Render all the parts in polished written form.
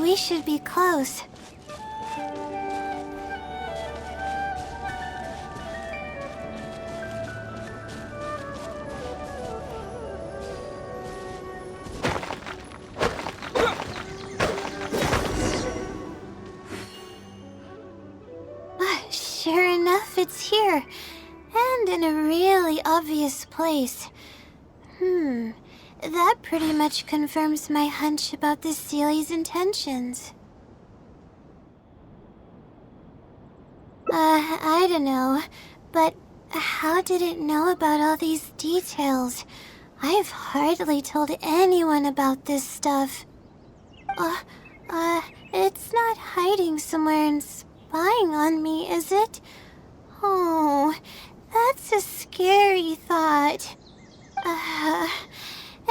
We should be close. Sure enough, it's here. And in a really obvious place. That pretty much confirms my hunch about the Sealy's intentions. I don't know, but how did it know about all these details? I've hardly told anyone about this stuff. It's not hiding somewhere and spying on me, is it? Oh, that's a scary thought.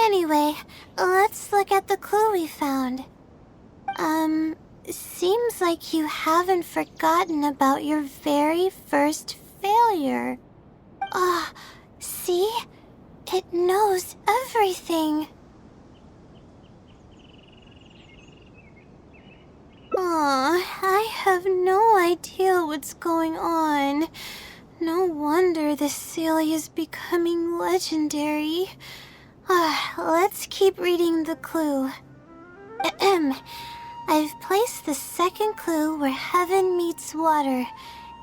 Anyway, let's look at the clue we found. Seems like you haven't forgotten about your very first failure. See? It knows everything. I have no idea what's going on. No wonder the Sealy is becoming legendary. Let's keep reading the clue. I've placed the second clue where heaven meets water.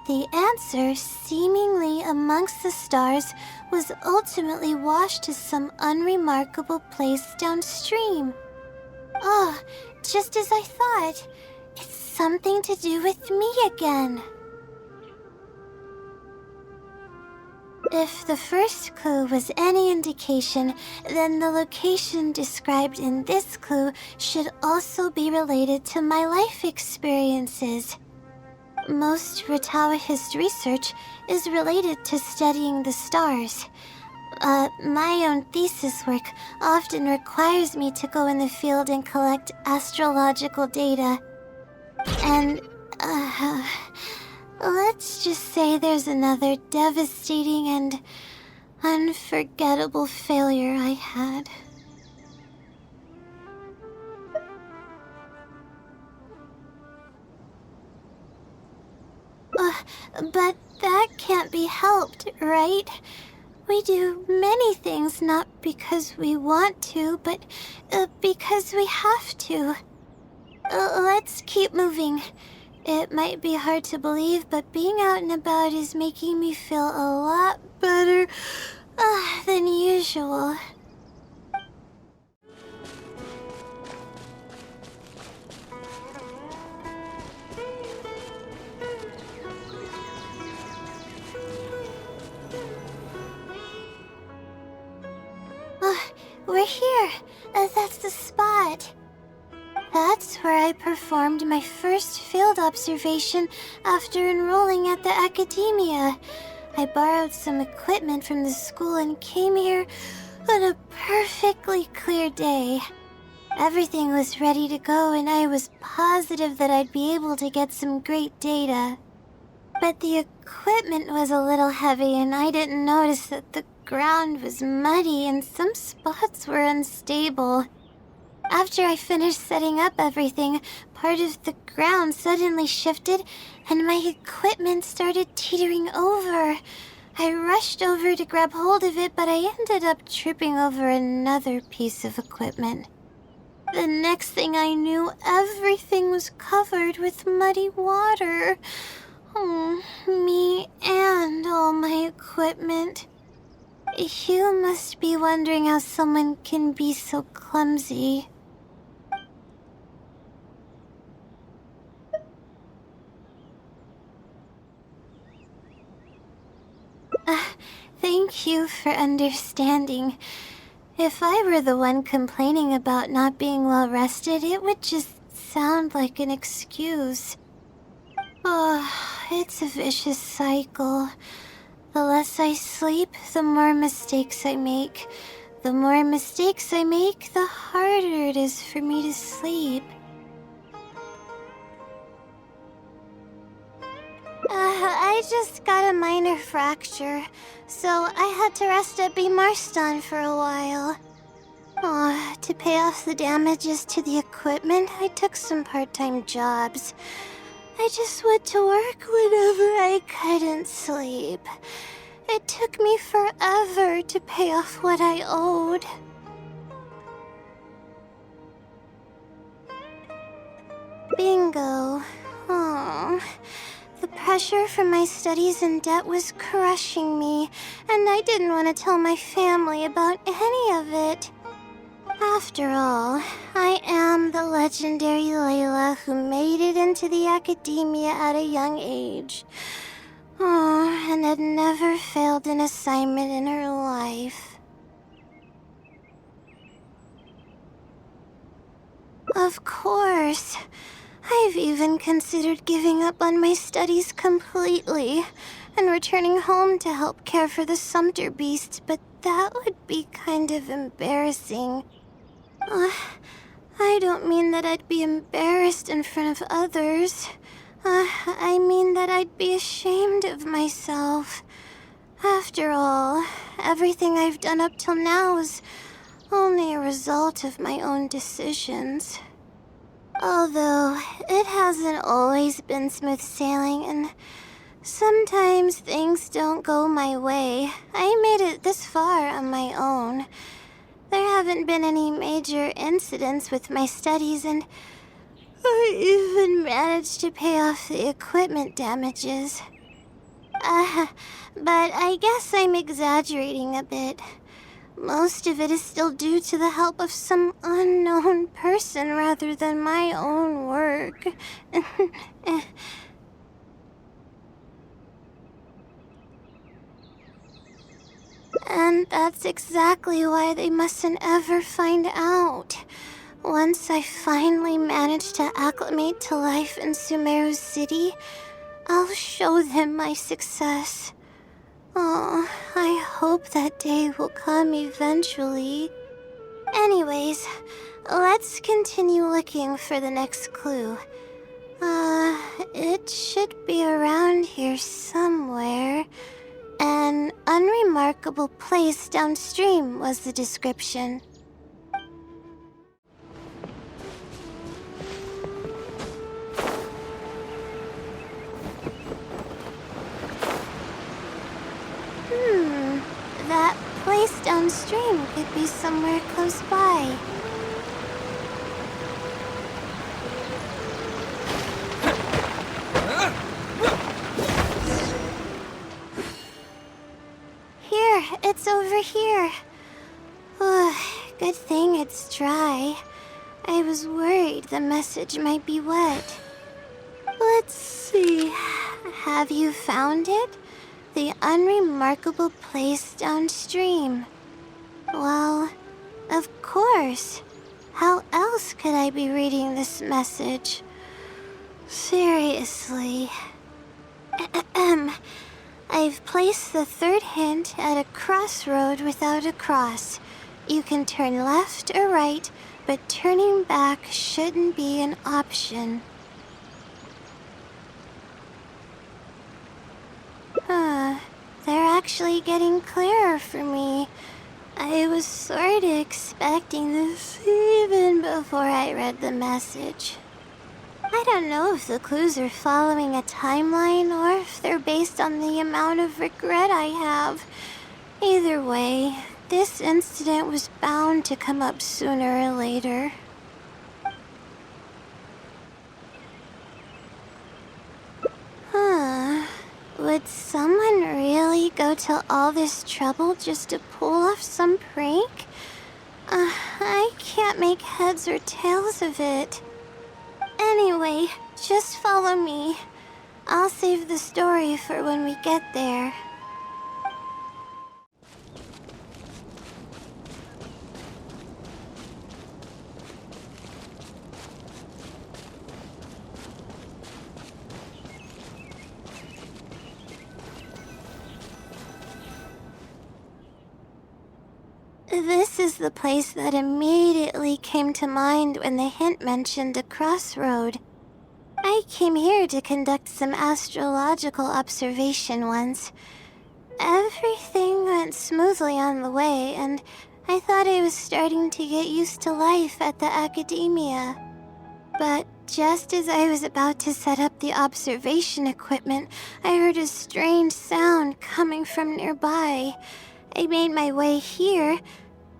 The answer, seemingly amongst the stars, was ultimately washed to some unremarkable place downstream. Just as I thought. It's something to do with me again. If the first clue was any indication, then the location described in this clue should also be related to my life experiences. Most Ratawahi's research is related to studying the stars. My own thesis work often requires me to go in the field and collect astrological data. And, let's just say there's another devastating and unforgettable failure I had. But that can't be helped, right? We do many things not because we want to, but because we have to. Let's keep moving. It might be hard to believe, but being out and about is making me feel a lot better than usual. We're here. That's the spot. That's where I performed my first field observation after enrolling at the academia. I borrowed some equipment from the school and came here on a perfectly clear day. Everything was ready to go and I was positive that I'd be able to get some great data. But the equipment was a little heavy and I didn't notice that the ground was muddy and some spots were unstable. After I finished setting up everything, part of the ground suddenly shifted and my equipment started teetering over. I rushed over to grab hold of it, but I ended up tripping over another piece of equipment. The next thing I knew, everything was covered with muddy water. Me and all my equipment. You must be wondering how someone can be so clumsy. Thank you for understanding. If I were the one complaining about not being well rested, it would just sound like an excuse. It's a vicious cycle. The less I sleep, the more mistakes I make. The more mistakes I make, the harder it is for me to sleep. I just got a minor fracture, so I had to rest at B. Marston for a while. To pay off the damages to the equipment, I took some part-time jobs. I just went to work whenever I couldn't sleep. It took me forever to pay off what I owed. Bingo. Oh. The pressure from my studies and debt was crushing me, and I didn't want to tell my family about any of it. After all, I am the legendary Layla who made it into the academia at a young age. Oh, and had never failed an assignment in her life. Of course. I've even considered giving up on my studies completely and returning home to help care for the Sumter beast, but that would be kind of embarrassing. I don't mean that I'd be embarrassed in front of others. I mean that I'd be ashamed of myself. After all, everything I've done up till now is only a result of my own decisions. Although, it hasn't always been smooth sailing, and sometimes things don't go my way. I made it this far on my own. There haven't been any major incidents with my studies, and I even managed to pay off the equipment damages. But I guess I'm exaggerating a bit. Most of it is still due to the help of some unknown person rather than my own work. And that's exactly why they mustn't ever find out. Once I finally manage to acclimate to life in Sumeru City, I'll show them my success. Oh, I hope that day will come eventually. Anyways, let's continue looking for the next clue. It should be around here somewhere. An unremarkable place downstream was the description. That place downstream could be somewhere close by. Here, it's over here. Good thing it's dry. I was worried the message might be wet. Let's see. Have you found it? The unremarkable place downstream. Well, of course. How else could I be reading this message? Seriously. I've placed the third hint at a crossroad without a cross. You can turn left or right, but turning back shouldn't be an option. They're actually getting clearer for me. I was sort of expecting this even before I read the message. I don't know if the clues are following a timeline or if they're based on the amount of regret I have. Either way, this incident was bound to come up sooner or later. Would someone really go to all this trouble just to pull off some prank? I can't make heads or tails of it. Anyway, just follow me. I'll save the story for when we get there. This is the place that immediately came to mind when the hint mentioned a crossroad. I came here to conduct some astrological observation once. Everything went smoothly on the way, and I thought I was starting to get used to life at the academia. But just as I was about to set up the observation equipment, I heard a strange sound coming from nearby. I made my way here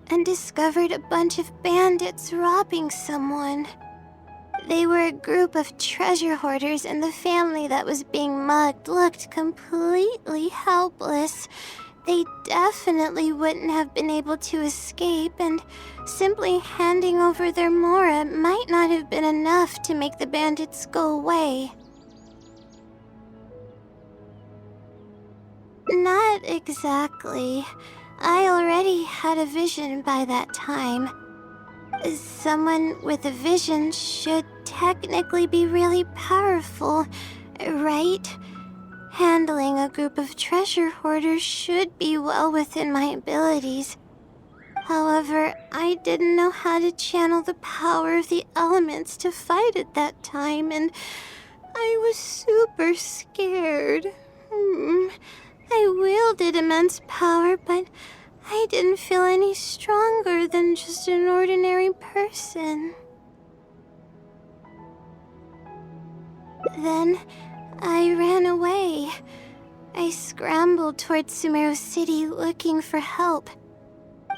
and discovered a bunch of bandits robbing someone. They were a group of treasure hoarders, and the family that was being mugged looked completely helpless. They definitely wouldn't have been able to escape, and simply handing over their Mora might not have been enough to make the bandits go away. Not exactly. I already had a vision by that time. Someone with a vision should technically be really powerful, right? Handling a group of treasure hoarders should be well within my abilities. However, I didn't know how to channel the power of the elements to fight at that time, and I was super scared. I wielded immense power, but I didn't feel any stronger than just an ordinary person. Then I ran away. I scrambled towards Sumeru City looking for help.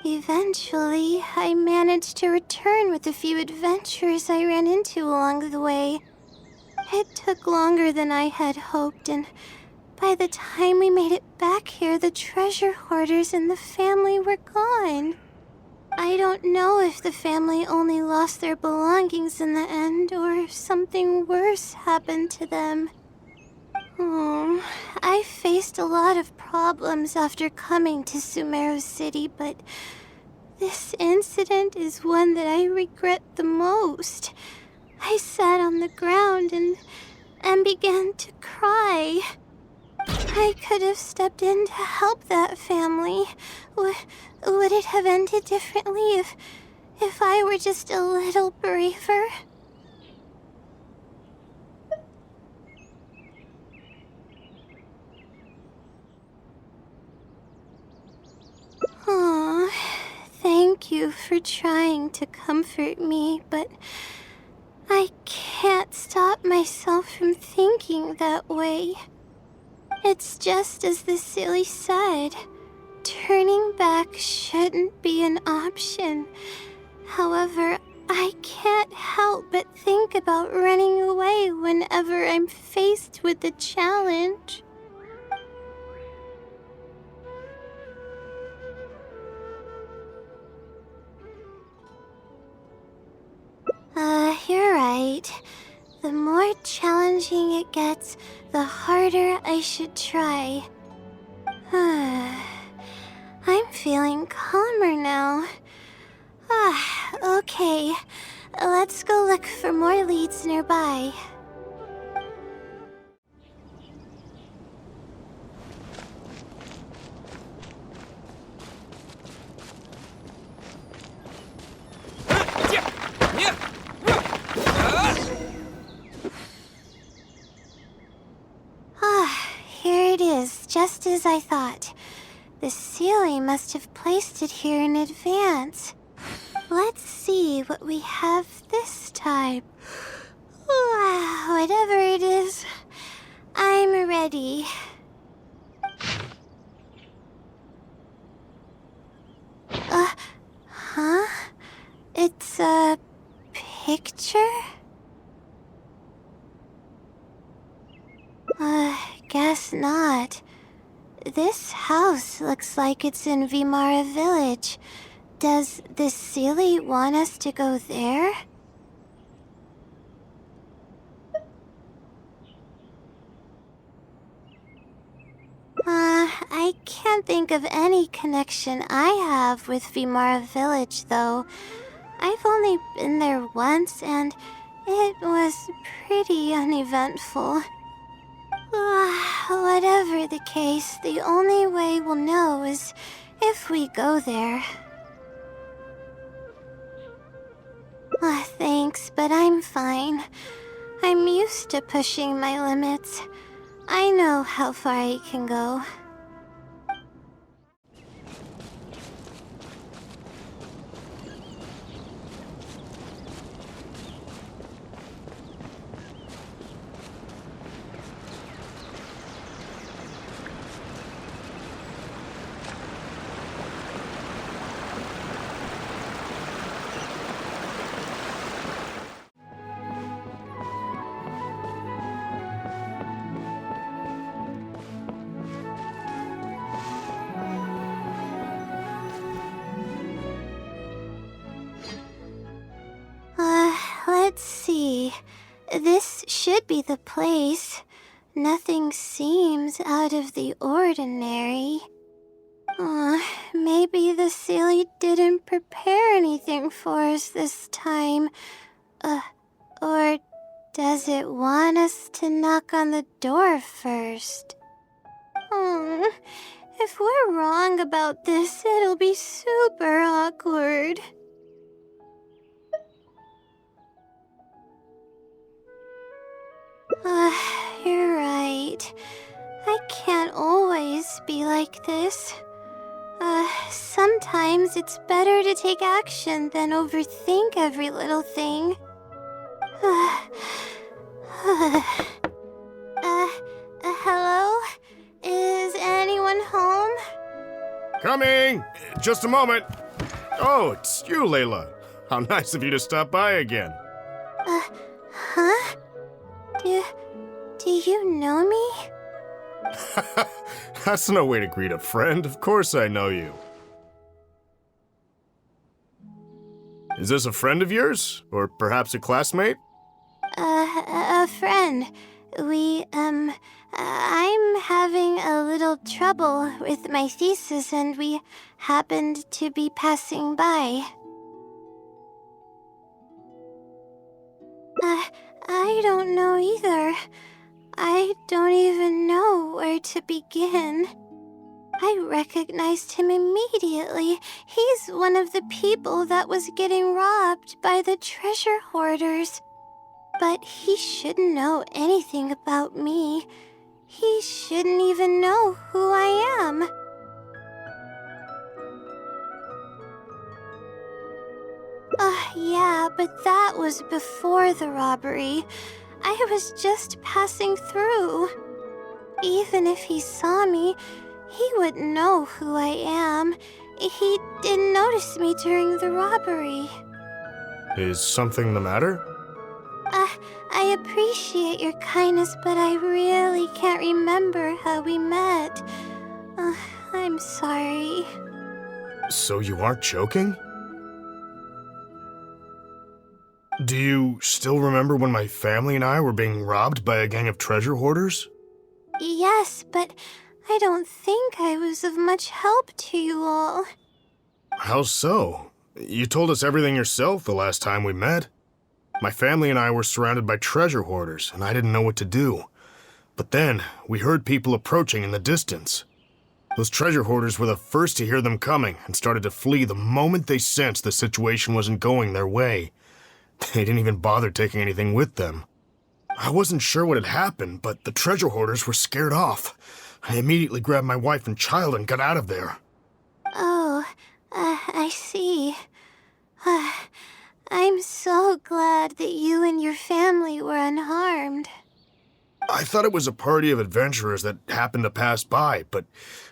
Eventually, I managed to return with a few adventurers I ran into along the way. It took longer than I had hoped, and by the time we made it back here, the treasure hoarders and the family were gone. I don't know if the family only lost their belongings in the end, or if something worse happened to them. I faced a lot of problems after coming to Sumeru City, but this incident is one that I regret the most. I sat on the ground and began to cry. I could have stepped in to help that family. Would it have ended differently if I were just a little braver? Aw, thank you for trying to comfort me, but I can't stop myself from thinking that way. It's just as the silly said. Turning back shouldn't be an option. However, I can't help but think about running away whenever I'm faced with a challenge. You're right. The more challenging it gets, the harder I should try. I'm feeling calmer now. Okay. Let's go look for more leads nearby. Here it is, just as I thought. The Sealy must have placed it here in advance. Let's see what we have this time. Whatever it is, I'm ready. Huh? It's a picture? Guess not. This house looks like it's in Vimara Village. Does the Sealy want us to go there? I can't think of any connection I have with Vimara Village, though. I've only been there once, and it was pretty uneventful. Whatever the case, the only way we'll know is if we go there. Thanks, but I'm fine. I'm used to pushing my limits. I know how far I can go. Let's see. This should be the place. Nothing seems out of the ordinary. Maybe the Silly didn't prepare anything for us this time. Or does it want us to knock on the door first? If we're wrong about this, it'll be super awkward. You're right. I can't always be like this. Sometimes it's better to take action than overthink every little thing. Hello? Is anyone home? Coming! Just a moment. Oh, it's you, Layla. How nice of you to stop by again. Huh? Do you know me? That's no way to greet a friend. Of course I know you. Is this a friend of yours? Or perhaps a classmate? A friend. I'm having a little trouble with my thesis and we happened to be passing by. I don't know either. I don't even know where to begin. I recognized him immediately. He's one of the people that was getting robbed by the treasure hoarders. But he shouldn't know anything about me. He shouldn't even know who I am. Yeah, but that was before the robbery. I was just passing through. Even if he saw me, he wouldn't know who I am. He didn't notice me during the robbery. Is something the matter? I appreciate your kindness, but I really can't remember how we met. I'm sorry. So you aren't joking? Do you still remember when my family and I were being robbed by a gang of treasure hoarders? Yes, but I don't think I was of much help to you all. How so? You told us everything yourself the last time we met. My family and I were surrounded by treasure hoarders, and I didn't know what to do. But then, we heard people approaching in the distance. Those treasure hoarders were the first to hear them coming and started to flee the moment they sensed the situation wasn't going their way. They didn't even bother taking anything with them. I wasn't sure what had happened, but the treasure hoarders were scared off. I immediately grabbed my wife and child and got out of there. Oh, I see. I'm so glad that you and your family were unharmed. I thought it was a party of adventurers that happened to pass by, but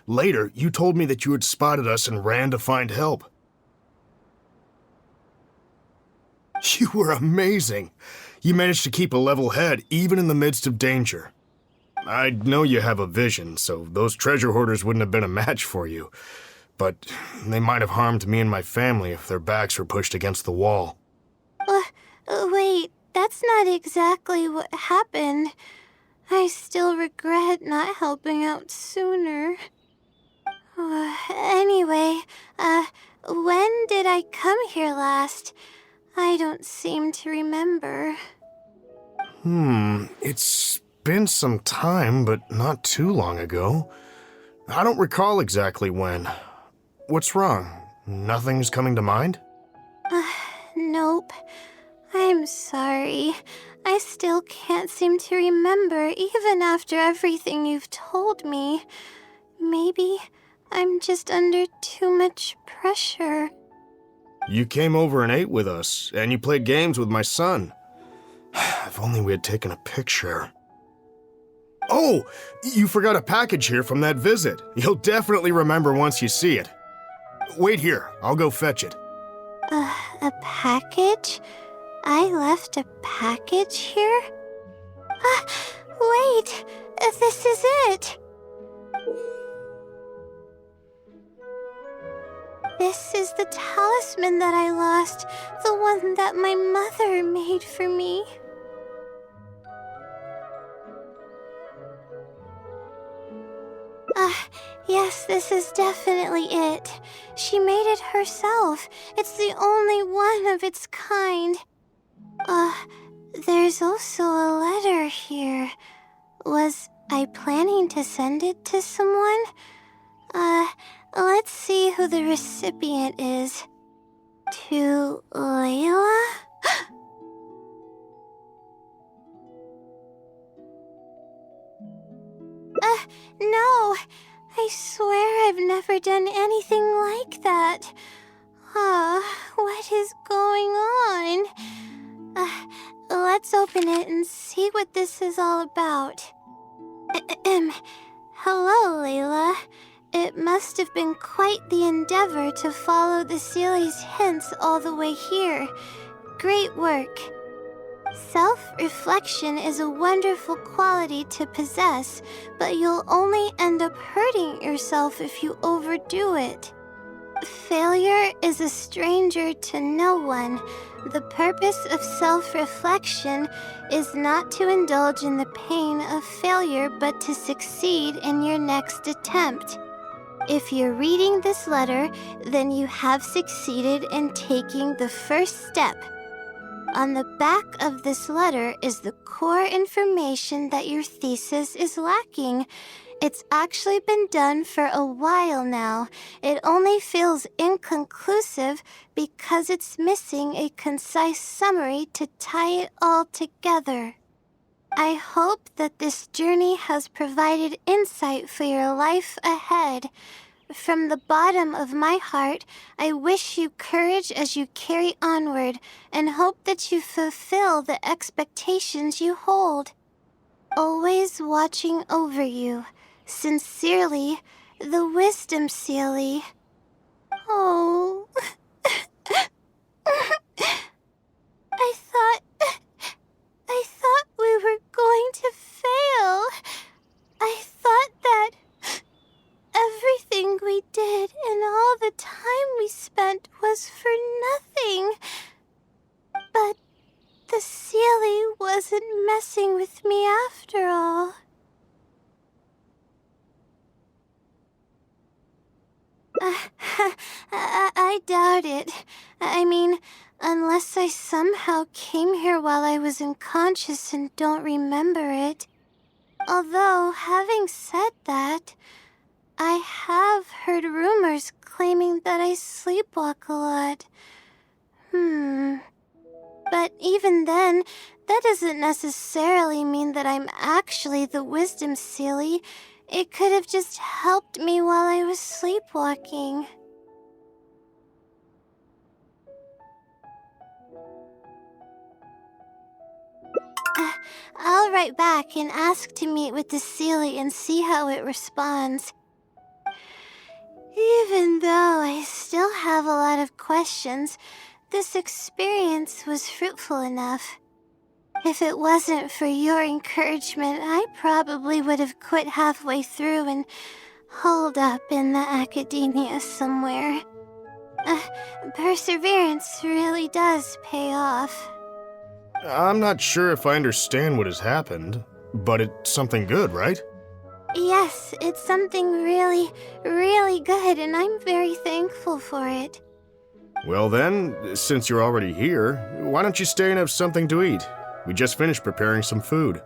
later you told me that you had spotted us and ran to find help. You were amazing. You managed to keep a level head even in the midst of danger. I know you have a vision, so those treasure hoarders wouldn't have been a match for you. But they might have harmed me and my family if their backs were pushed against the wall. Wait, that's not exactly what happened. I still regret not helping out sooner. Anyway, when did I come here last? I don't seem to remember. It's been some time, but not too long ago. I don't recall exactly when. What's wrong? Nothing's coming to mind? Nope. I'm sorry. I still can't seem to remember, even after everything you've told me. Maybe I'm just under too much pressure. You came over and ate with us, and you played games with my son. If only we had taken a picture. Oh, you forgot a package here from that visit. You'll definitely remember once you see it. Wait here, I'll go fetch it. A package? I left a package here? Wait! This is it! this is the talisman that I lost, the one that my mother made for me. Yes, this is definitely it. She made it herself. It's the only one of its kind. There's also a letter here. Was I planning to send it to someone? Let's see who the recipient is. To Layla? No. I swear I've never done anything like that. What is going on? Let's open it and see what this is all about. Hello, Layla. It must have been quite the endeavor to follow the Sealy's hints all the way here. Great work. Self-reflection is a wonderful quality to possess, but you'll only end up hurting yourself if you overdo it. Failure is a stranger to no one. The purpose of self-reflection is not to indulge in the pain of failure, but to succeed in your next attempt. If you're reading this letter, then you have succeeded in taking the first step. On the back of this letter is the core information that your thesis is lacking. It's actually been done for a while now. It only feels inconclusive because it's missing a concise summary to tie it all together. I hope that this journey has provided insight for your life ahead. From the bottom of my heart, I wish you courage as you carry onward and hope that you fulfill the expectations you hold. Always watching over you. Sincerely, the Wisdom Sealy. Oh. I thought we were going to fail. I thought that everything we did and all the time we spent was for nothing. But the Sealy wasn't messing with me after all. I doubt it. I mean, unless I somehow came here while I was unconscious and don't remember it. Although, having said that, I have heard rumors claiming that I sleepwalk a lot. But even then, that doesn't necessarily mean that I'm actually the Wisdom Sealy. It could have just helped me while I was sleepwalking. I'll write back and ask to meet with the Sealy and see how it responds. Even though I still have a lot of questions, this experience was fruitful enough. If it wasn't for your encouragement, I probably would have quit halfway through and holed up in the academia somewhere. Perseverance really does pay off. I'm not sure if I understand what has happened, but it's something good, right? Yes, it's something really, really good, and I'm very thankful for it. Well then, since you're already here, why don't you stay and have something to eat? We just finished preparing some food.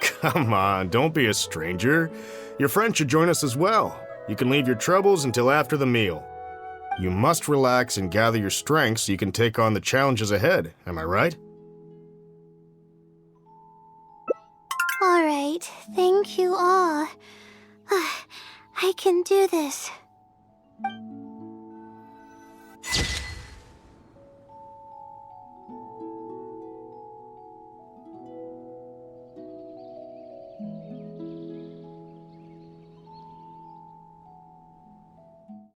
Come on, don't be a stranger. Your friend should join us as well. You can leave your troubles until after the meal. You must relax and gather your strength so you can take on the challenges ahead, am I right? All right, thank you all. I can do this.